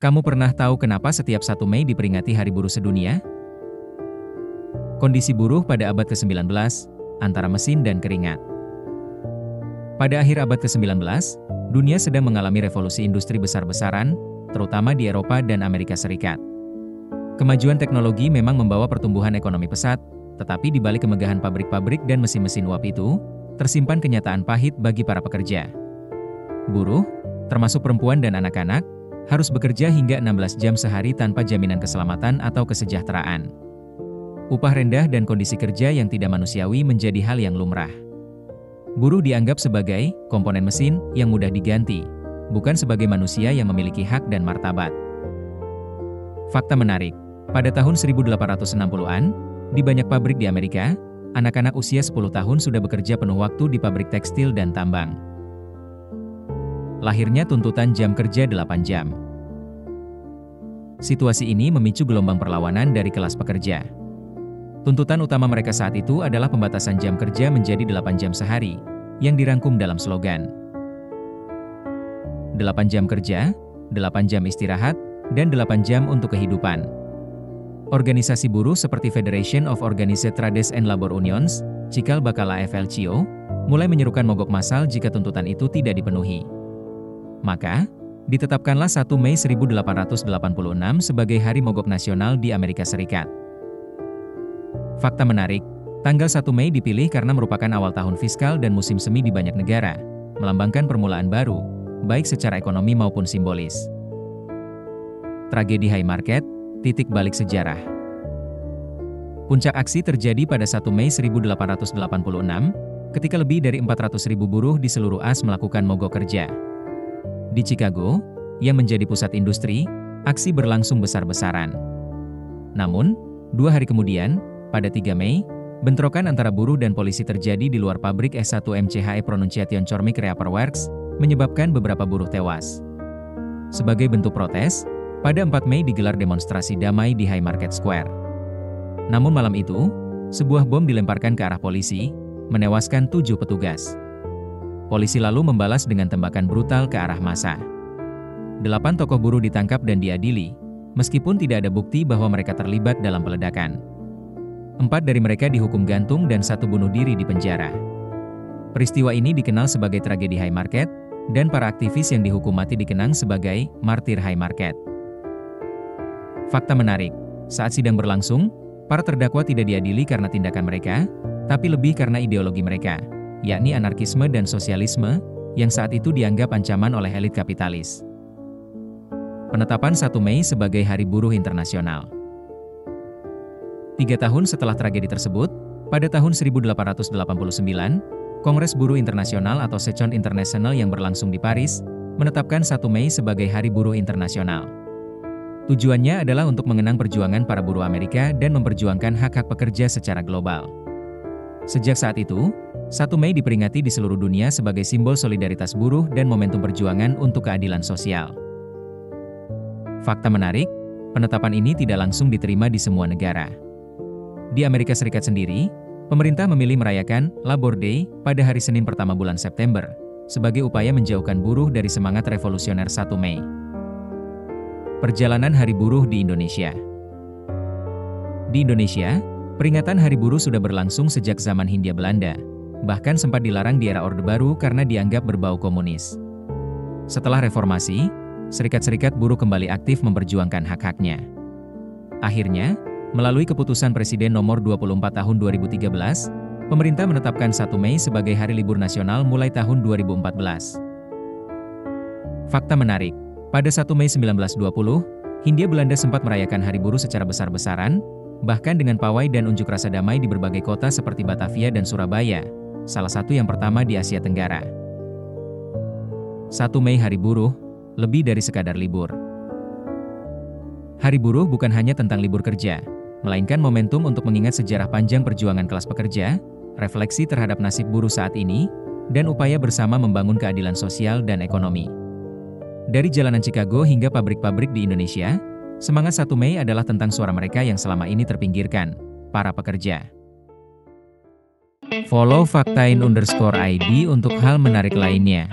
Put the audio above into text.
Kamu pernah tahu kenapa setiap 1 Mei diperingati Hari Buruh Sedunia? Kondisi buruh pada abad ke-19, antara mesin dan keringat. Pada akhir abad ke-19, dunia sedang mengalami revolusi industri besar-besaran, terutama di Eropa dan Amerika Serikat. Kemajuan teknologi memang membawa pertumbuhan ekonomi pesat, tetapi di balik kemegahan pabrik-pabrik dan mesin-mesin uap itu, tersimpan kenyataan pahit bagi para pekerja. Buruh, termasuk perempuan dan anak-anak, harus bekerja hingga 16 jam sehari tanpa jaminan keselamatan atau kesejahteraan. Upah rendah dan kondisi kerja yang tidak manusiawi menjadi hal yang lumrah. Buruh dianggap sebagai komponen mesin yang mudah diganti, bukan sebagai manusia yang memiliki hak dan martabat. Fakta menarik, pada tahun 1860-an, di banyak pabrik di Amerika, anak-anak usia 10 tahun sudah bekerja penuh waktu di pabrik tekstil dan tambang. Lahirnya tuntutan jam kerja 8 jam. Situasi ini memicu gelombang perlawanan dari kelas pekerja. Tuntutan utama mereka saat itu adalah pembatasan jam kerja menjadi 8 jam sehari, yang dirangkum dalam slogan 8 jam kerja, 8 jam istirahat, dan 8 jam untuk kehidupan. Organisasi buruh seperti Federation of Organized Trades and Labor Unions, cikal bakal AFL-CIO, mulai menyerukan mogok massal jika tuntutan itu tidak dipenuhi. Maka, ditetapkanlah 1 Mei 1886 sebagai Hari Mogok Nasional di Amerika Serikat. Fakta menarik, tanggal 1 Mei dipilih karena merupakan awal tahun fiskal dan musim semi di banyak negara, melambangkan permulaan baru, baik secara ekonomi maupun simbolis. Tragedi Haymarket, titik balik sejarah. Puncak aksi terjadi pada 1 Mei 1886, ketika lebih dari 400.000 buruh di seluruh AS melakukan mogok kerja. Di Chicago, yang menjadi pusat industri, aksi berlangsung besar-besaran. Namun, 2 hari kemudian, pada 3 Mei, bentrokan antara buruh dan polisi terjadi di luar pabrik S1 MCHE Pronunciation Cormick Reaper Works, menyebabkan beberapa buruh tewas. Sebagai bentuk protes, pada 4 Mei digelar demonstrasi damai di Haymarket Square. Namun malam itu, sebuah bom dilemparkan ke arah polisi, menewaskan 7 petugas. Polisi lalu membalas dengan tembakan brutal ke arah massa. 8 tokoh buruh ditangkap dan diadili, meskipun tidak ada bukti bahwa mereka terlibat dalam peledakan. 4 dari mereka dihukum gantung dan 1 bunuh diri di penjara. Peristiwa ini dikenal sebagai tragedi Haymarket, dan para aktivis yang dihukum mati dikenang sebagai martir Haymarket. Fakta menarik, saat sidang berlangsung, para terdakwa tidak diadili karena tindakan mereka, tapi lebih karena ideologi mereka, yakni anarkisme dan sosialisme, yang saat itu dianggap ancaman oleh elit kapitalis. Penetapan 1 Mei sebagai Hari Buruh Internasional. 3 tahun setelah tragedi tersebut, pada tahun 1889, Kongres Buruh Internasional atau Sechon International yang berlangsung di Paris, menetapkan 1 Mei sebagai Hari Buruh Internasional. Tujuannya adalah untuk mengenang perjuangan para buruh Amerika dan memperjuangkan hak-hak pekerja secara global. Sejak saat itu, 1 Mei diperingati di seluruh dunia sebagai simbol solidaritas buruh dan momentum perjuangan untuk keadilan sosial. Fakta menarik, penetapan ini tidak langsung diterima di semua negara. Di Amerika Serikat sendiri, pemerintah memilih merayakan Labor Day pada hari Senin pertama bulan September, sebagai upaya menjauhkan buruh dari semangat revolusioner 1 Mei. Perjalanan Hari Buruh di Indonesia. Di Indonesia, peringatan Hari Buruh sudah berlangsung sejak zaman Hindia Belanda, bahkan sempat dilarang di era Orde Baru karena dianggap berbau komunis. Setelah reformasi, serikat-serikat buruh kembali aktif memperjuangkan hak-haknya. Akhirnya, melalui keputusan Presiden nomor 24 tahun 2013, pemerintah menetapkan 1 Mei sebagai Hari Libur Nasional mulai tahun 2014. Fakta menarik, pada 1 Mei 1920, Hindia Belanda sempat merayakan Hari Buruh secara besar-besaran, bahkan dengan pawai dan unjuk rasa damai di berbagai kota seperti Batavia dan Surabaya, salah satu yang pertama di Asia Tenggara. 1 Mei Hari Buruh, lebih dari sekadar libur. Hari Buruh bukan hanya tentang libur kerja, melainkan momentum untuk mengingat sejarah panjang perjuangan kelas pekerja, refleksi terhadap nasib buruh saat ini, dan upaya bersama membangun keadilan sosial dan ekonomi. Dari jalanan Chicago hingga pabrik-pabrik di Indonesia, semangat 1 Mei adalah tentang suara mereka yang selama ini terpinggirkan, para pekerja. Follow faktain_id untuk hal menarik lainnya.